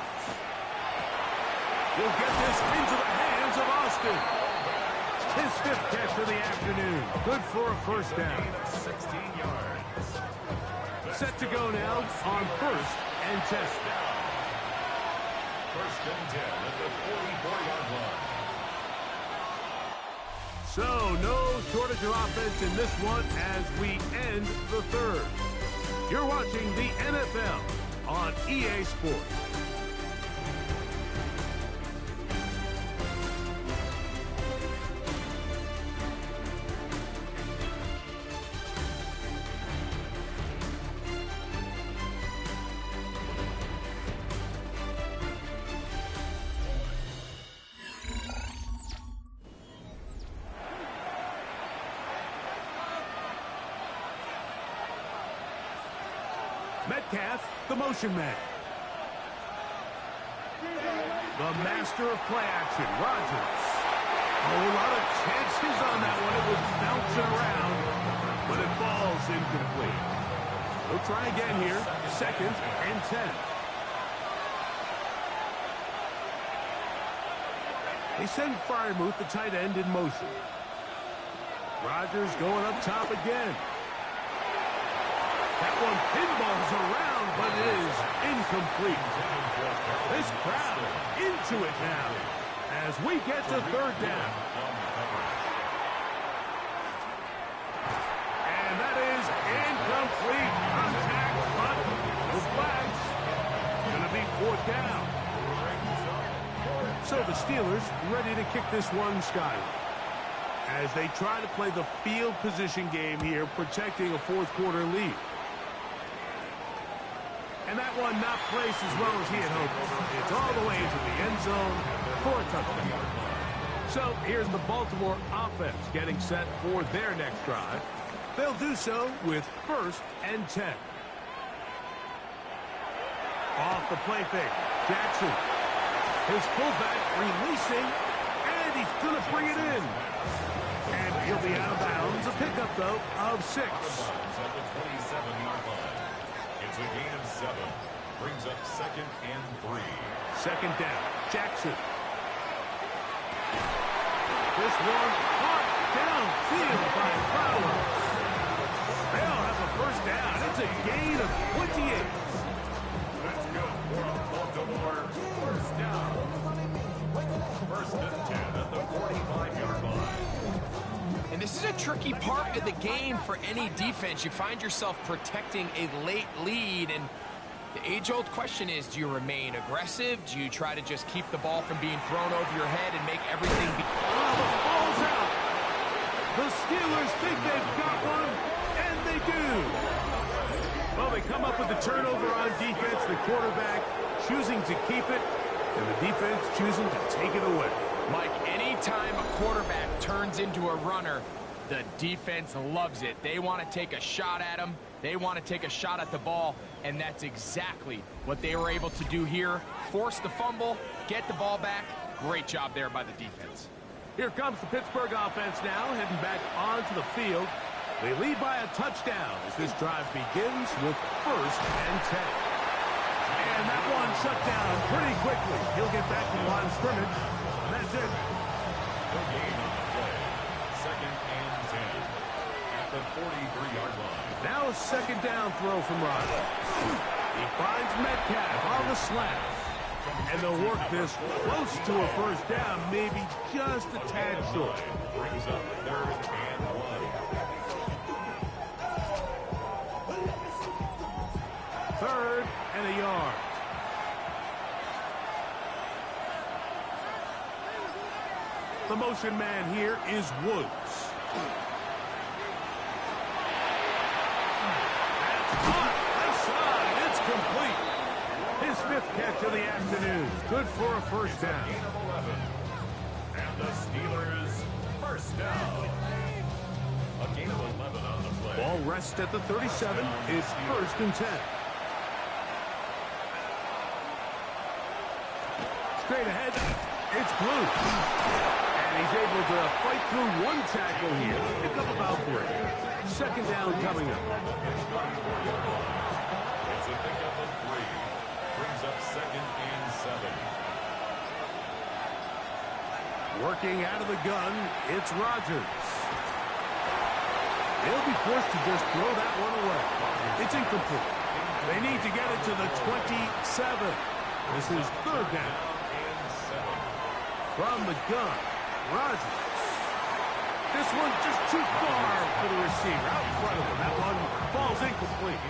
He'll get this into the hands of Austin. His 5th catch of the afternoon. Good for a first down. Gain of 16 yards. Set to go now on 1st and 10. First and 10 at the 44-yard line. So no shortage of offense in this one as we end the third. You're watching the NFL on EA Sports. Metcalf, the motion man. The master of play action, Rogers. A lot of chances on that one. It was bouncing around, but it falls incomplete. We'll try again here. 2nd and 10. They send Freiermuth, the tight end, in motion. Rogers going up top again. That one pinballs around, but it is incomplete. This crowd into it now as we get to 3rd down. And that is incomplete contact, but the flag's going to be 4th down. So the Steelers ready to kick this one skyward as they try to play the field position game here, protecting a 4th quarter lead. And that one not placed as well as he had hoped. It's all the way into the end zone for a touchdown. So here's the Baltimore offense getting set for their next drive. They'll do so with 1st and 10. Off the play fake, Jackson. His fullback releasing, and he's going to bring it in. And he'll be out of bounds. A pickup, though, of 6. At the 27-yard line. It's a gain of 7. Brings up 2nd and 3. 2nd down. Jackson. This one caught downfield by Flowers. They'll have a first down. It's a gain of 28. That's good for a Baltimore first down. 1st and 10 at the 45-yard line. And this is a tricky part of the game for any defense. You find yourself protecting a late lead, and the age-old question is, do you remain aggressive? Do you try to just keep the ball from being thrown over your head and make everything be... Oh, the ball's out. The Steelers think they've got one, and they do. Well, they come up with the turnover on defense, the quarterback choosing to keep it, and the defense choosing to take it away. Mike, anytime a quarterback turns into a runner, the defense loves it. They want to take a shot at him. They want to take a shot at the ball, and that's exactly what they were able to do here. Force the fumble, get the ball back. Great job there by the defense. Here comes the Pittsburgh offense now, heading back onto the field. They lead by a touchdown as this drive begins with 1st and 10. And that one shut down pretty quickly. He'll get back to the line of scrimmage, and that's it. The gain on the play. 2nd and 10 at the 43-yard line. Now a 2nd down throw from Rodgers. He fires. Metcalf on the slap. And they'll work this close to a first down, maybe just a tad short. Brings up 3rd and 1. 3rd and a yard. The motion man here is Woods. That's caught. Left side. It's complete. His 5th catch of the afternoon. Good for a first down. Gain of 11. And the Steelers first down. A gain of 11 on the play. Ball rests at the 37. It's 1st and 10. Straight ahead. It's Blue. And he's able to fight through one tackle here. Pick up about 3. 2nd down coming up. It's a pickup of 3. Brings up 2nd and 7. Working out of the gun, it's Rodgers. They'll be forced to just throw that one away. It's incomplete. They need to get it to the 27. This is 3rd down. From the gun, Rodgers. This one just too far for the receiver. Out in front of him. That one falls incomplete.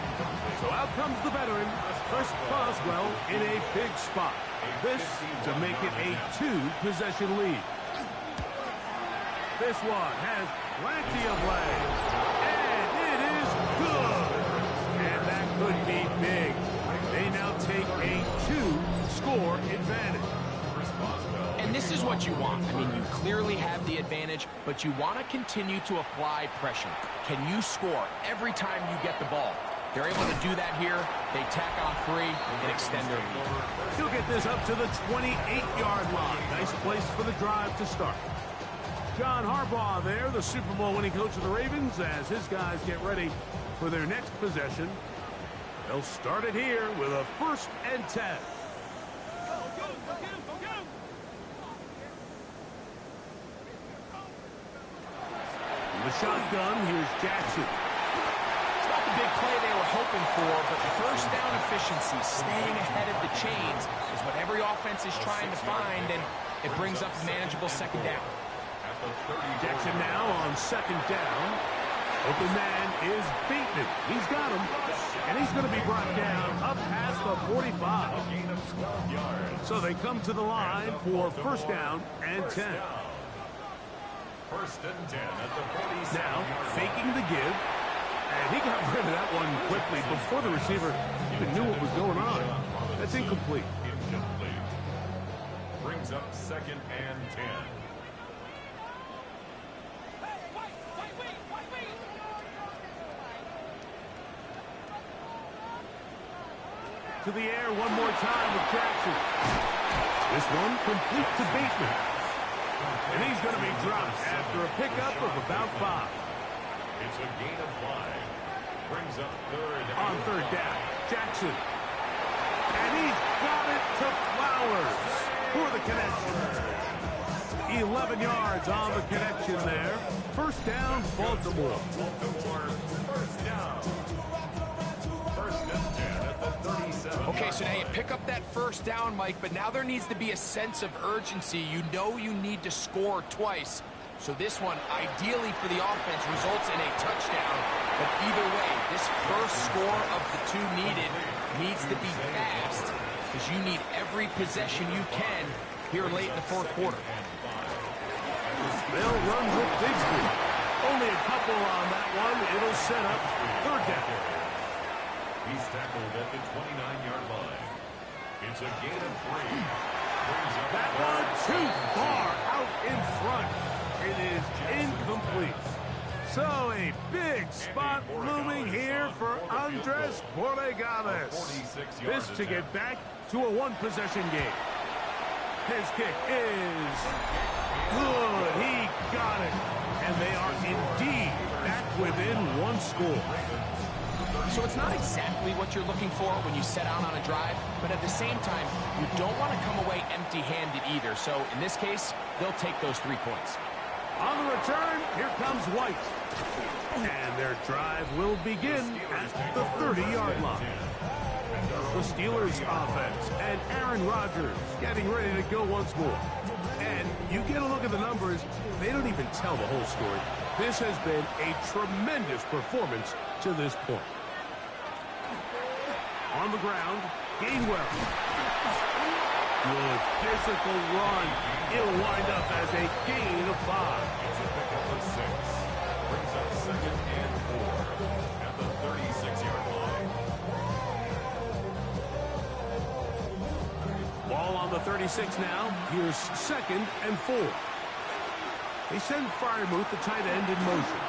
So out comes the veteran, Chris Boswell, in a big spot. This to make it a 2-possession lead. This one has plenty of legs. And it is good. And that could be big. They now take a 2-score advantage. And this is what you want. I mean, you clearly have the advantage, but you want to continue to apply pressure. Can you score every time you get the ball? They're able to do that here. They tack on 3 and extend their lead. He'll get this up to the 28-yard line. Nice place for the drive to start. John Harbaugh there, the Super Bowl winning coach of the Ravens, as his guys get ready for their next possession. They'll start it here with a 1st and 10. The shotgun, here's Jackson. It's not the big play they were hoping for, but first down efficiency, staying ahead of the chains, is what every offense is trying to find, and it brings up a manageable 2nd down. Jackson now on 2nd down. Open man is Bateman. He's got him, and he's going to be brought down up past the 45. So they come to the line for 1st down and 10. 1st and 10 at the 47. Now, faking the give. And he got rid of that one quickly before the receiver even knew what was going on. That's incomplete. Incomplete. Brings up 2nd and 10. To the air one more time with Jackson. This one complete to Bateman. And he's going to be dropped after a pickup of about 5. It's a gain of 5. Brings up 3rd. On 3rd down, Jackson. And he's got it to Flowers for the connection. 11 yards on the connection there. 1st down, Baltimore. Baltimore, 1st down. 1st and 10 at the 37. Okay, so now you pick up that 1st down, Mike, but now there needs to be a sense of urgency. You know you need to score twice. So this one, ideally for the offense, results in a touchdown. But either way, this first score of the 2 needed needs to be fast, because you need every possession you can here late in the 4th quarter. They'll run with Bigsby. Only a couple on that one. It'll set up 3rd down. He's tackled at the 29-yard line. It's a gain of 3. That one too far out in front. It is incomplete. So a big spot looming here for Andres Borregales. This to get back to a 1-possession game. His kick is good. He got it. And they are indeed back within 1 score. So it's not exactly what you're looking for when you set out on a drive, but at the same time, you don't want to come away empty-handed either. So in this case, they'll take those 3 points. On the return, here comes White. And their drive will begin at the 30-yard line. the Steelers offense, and Aaron Rodgers getting ready to go once more. And you get a look at the numbers, they don't even tell the whole story. This has been a tremendous performance to this point. On the ground, Gainwell. Good physical run. It'll wind up as a gain of 5. It's a pickup of 6. Brings up 2nd and 4 at the 36-yard line. Ball on the 36 now. Here's 2nd and 4. They send Freiermuth, the tight end, in motion.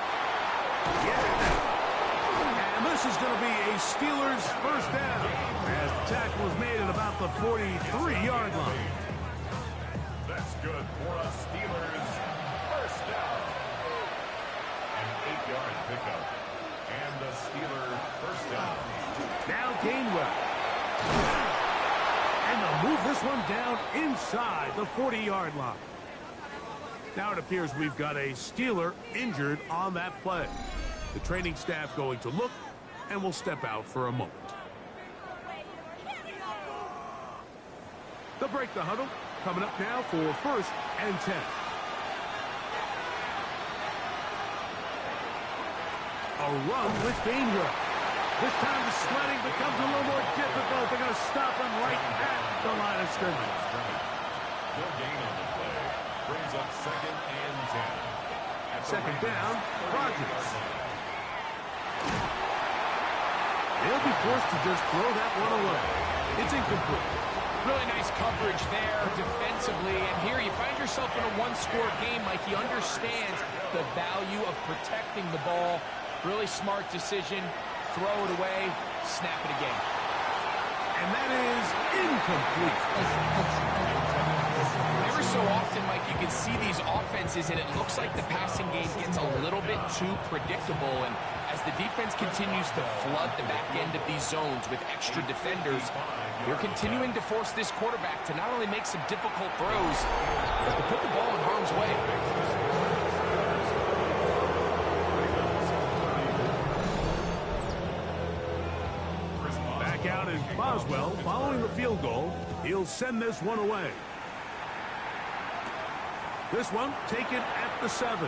And this is going to be a Steelers first down as the tackle is made at about the 43-yard line. That's good for a Steelers first down. An 8-yard pickup. And the Steelers first down. Now Gainwell. And they'll move this one down inside the 40-yard line. Now it appears we've got a Steeler injured on that play. The training staff going to look, and will step out for a moment. They'll break the huddle. Coming up now for 1st and 10. A run with Gainwell. This time the sledding becomes a little more difficult. They're going to stop him right at the line of scrimmage. No gain on the play. Brings up 2nd and 10. Second down, Rodgers. They'll be forced to just throw that one away. It's incomplete. Really nice coverage there defensively. And here you find yourself in a one-score game. Mike, he understands the value of protecting the ball. Really smart decision. Throw it away. Snap it again. And that is incomplete. Every so often, Mike, you can see these offenses, and it looks like the passing game gets a little bit too predictable. And as the defense continues to flood the back end of these zones with extra defenders, they're continuing to force this quarterback to not only make some difficult throws, but to put the ball in harm's way. Back out is Boswell following the field goal. He'll send this one away. This one taken at the 7.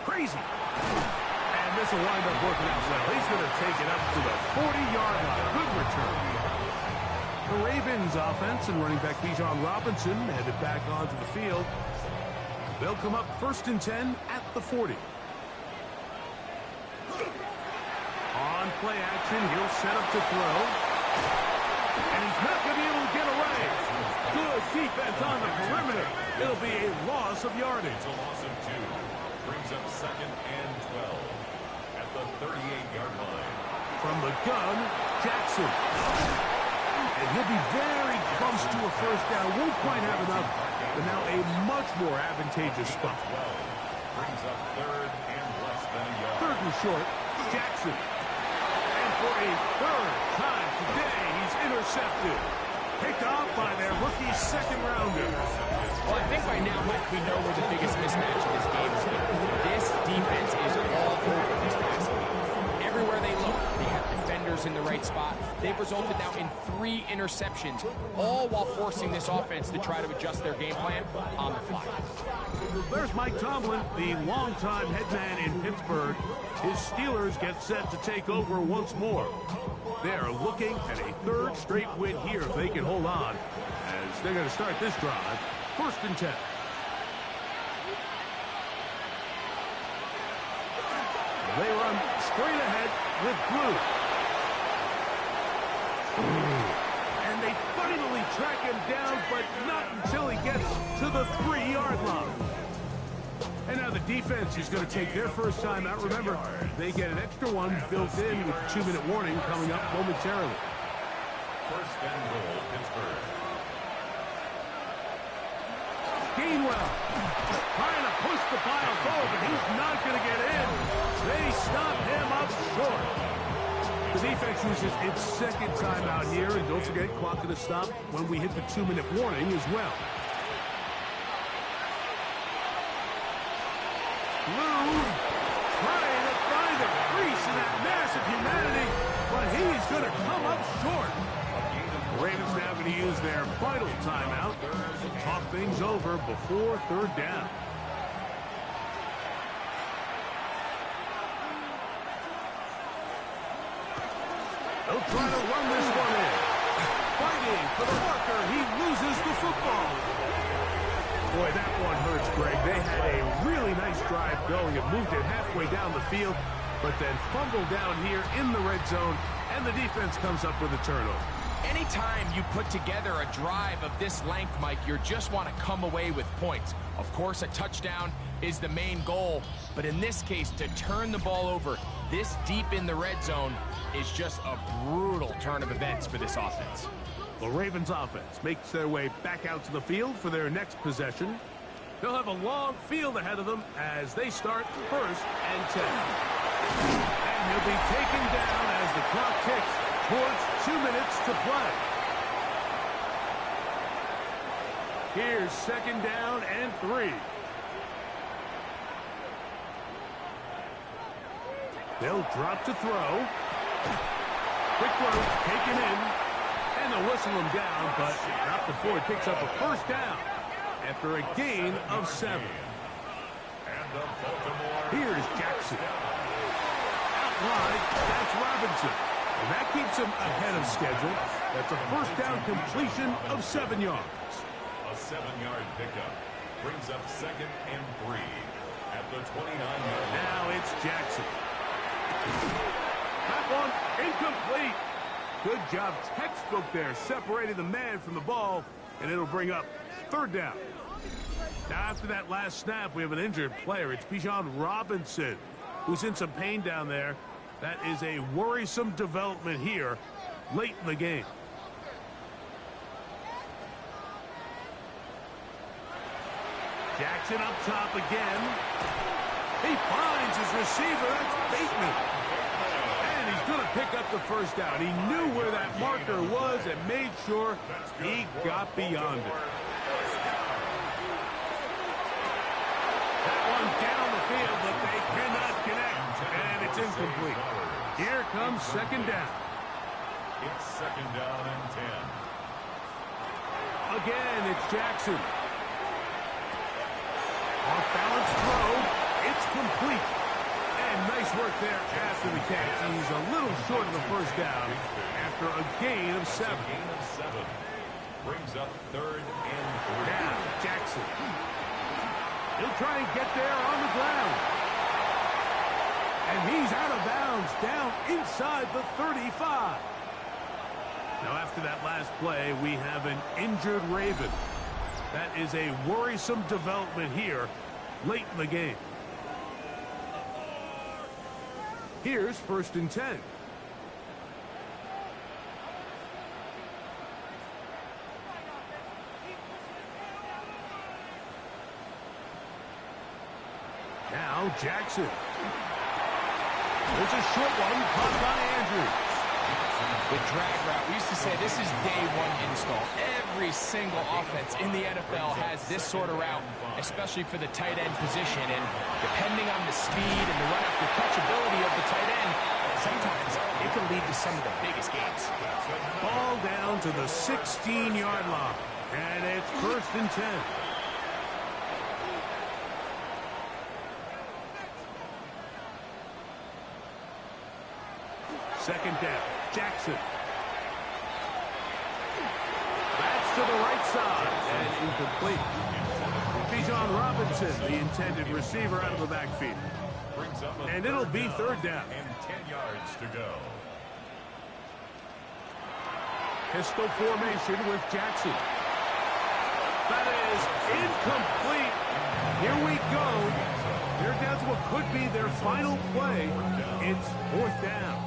Crazy. And this will wind up working out well. He's going to take it up to the 40-yard line. Good return. The Ravens offense and running back Bijan Robinson headed back onto the field. They'll come up 1st and 10 at the 40. On play action, he'll set up to throw. And he's not going to be able to get away. Good defense on the perimeter. It'll be a loss of yardage. It's a loss of 2. Brings up 2nd and 12 at the 38-yard line. From the gun, Jackson. And he'll be very close to a first down. Won't quite have enough, but now a much more advantageous spot. 12 brings up 3rd and less than a yard. 3rd and short, Jackson. And for a 3rd time today, he's intercepted. Picked off by their rookie 2nd rounder. Well, I think by now, Mike, we know where the biggest mismatch of this game is. This defense is all over this passing game. Everywhere they look, they have defenders in the right spot. They've resulted now in 3 interceptions, all while forcing this offense to try to adjust their game plan on the fly. There's Mike Tomlin, the longtime head man in Pittsburgh. His Steelers get set to take over once more. They're looking at a 3rd straight win here if they can hold on, as they're going to start this drive 1st and 10. They run straight ahead with Blue. And they finally track him down, but not until he gets to the 3-yard line. And now the defense is going to take their first time out. Remember, they get an extra one built in with a 2-minute warning coming up momentarily. 1st and goal, Pittsburgh. Gainwell trying to push the pile forward, but he's not going to get in. They stop him up short. The defense uses its 2nd timeout here, and don't forget, clock going to stop when we hit the 2-minute warning as well. Blue trying to find a crease in that mass of humanity, but he's going to come up short. The Ravens now going to use their final timeout to talk things over before third down. They'll try to run this one in. Fighting for the marker. He loses the football. Boy, that one hurts, Greg. They had a really nice drive going and moved it halfway down the field, but then fumbled down here in the red zone, and the defense comes up with a turnover. Anytime you put together a drive of this length, Mike, you just want to come away with points. Of course, a touchdown is the main goal, but in this case, to turn the ball over this deep in the red zone is just a brutal turn of events for this offense. The Ravens offense makes their way back out to the field for their next possession. They'll have a long field ahead of them as they start 1st and 10. And he'll be taken down as the clock ticks towards 2 minutes to play. Here's 2nd down and 3. They'll drop to throw. Quick throw, taken in. And they'll whistle him down, but not before he picks up a 1st down after a gain of 7. Here's Jackson. Out wide, that's Robinson. And that keeps him ahead of schedule. That's a 1st down completion of 7 yards. A 7-yard pickup brings up 2nd and 3 at the 29-yard line. Now it's Jackson. That one incomplete. Good job, textbook there, separating the man from the ball, and it'll bring up 3rd down. Now, after that last snap, we have an injured player. It's Bijan Robinson, who's in some pain down there. That is a worrisome development here late in the game. Jackson up top again. He finds his receiver. That's Bateman. And he's going to pick up the 1st down. He knew where that marker was and made sure he got beyond it. That one down the field, but they cannot connect. And it's incomplete. Here comes 2nd down. It's 2nd down and 10. Again, it's Jackson. Off-balance throw. It's complete. And nice work there after the catch. He's a little short of the 1st down after a gain of 7. Gain of 7 brings up 3rd and 3. Now, Jackson. He'll try and get there on the ground. And he's out of bounds down inside the 35. Now, after that last play, we have an injured Raven. That is a worrisome development here late in the game. Here's 1st and 10. Now Jackson. There's a short one caught by Andrews. The drag route, we used to say this is day 1 install. Every single offense in the NFL has this sort of route, especially for the tight end position. And depending on the speed and the run-after catchability of the tight end, sometimes it can lead to some of the biggest gains. Ball down to the 16-yard line. And it's 1st and 10. Second down, Jackson. That's to the right side, and incomplete. Bijan Robinson, the intended receiver, out of the backfield. And it'll be 3rd down. And 10 yards to go. Pistol formation with Jackson. That is incomplete. Here we go. They're down to what could be their final play. It's 4th down.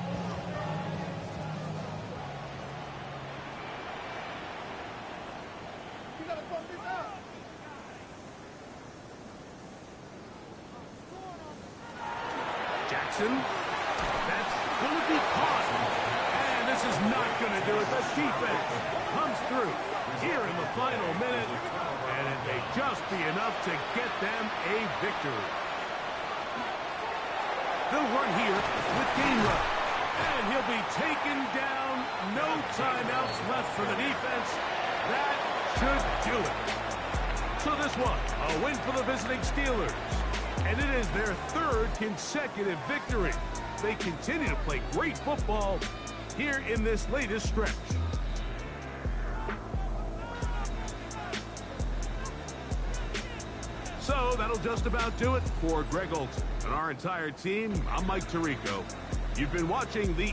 Jackson. That's going to be caught. And this is not going to do it. The defense comes through here in the final minute. And it may just be enough to get them a victory. They'll run here with game run. And he'll be taken down. No timeouts left for the defense. That should do it. So this one, a win for the visiting Steelers. And it is their third consecutive victory. They continue to play great football here in this latest stretch. So that'll just about do it for Greg Olson and our entire team. I'm Mike Tirico. You've been watching the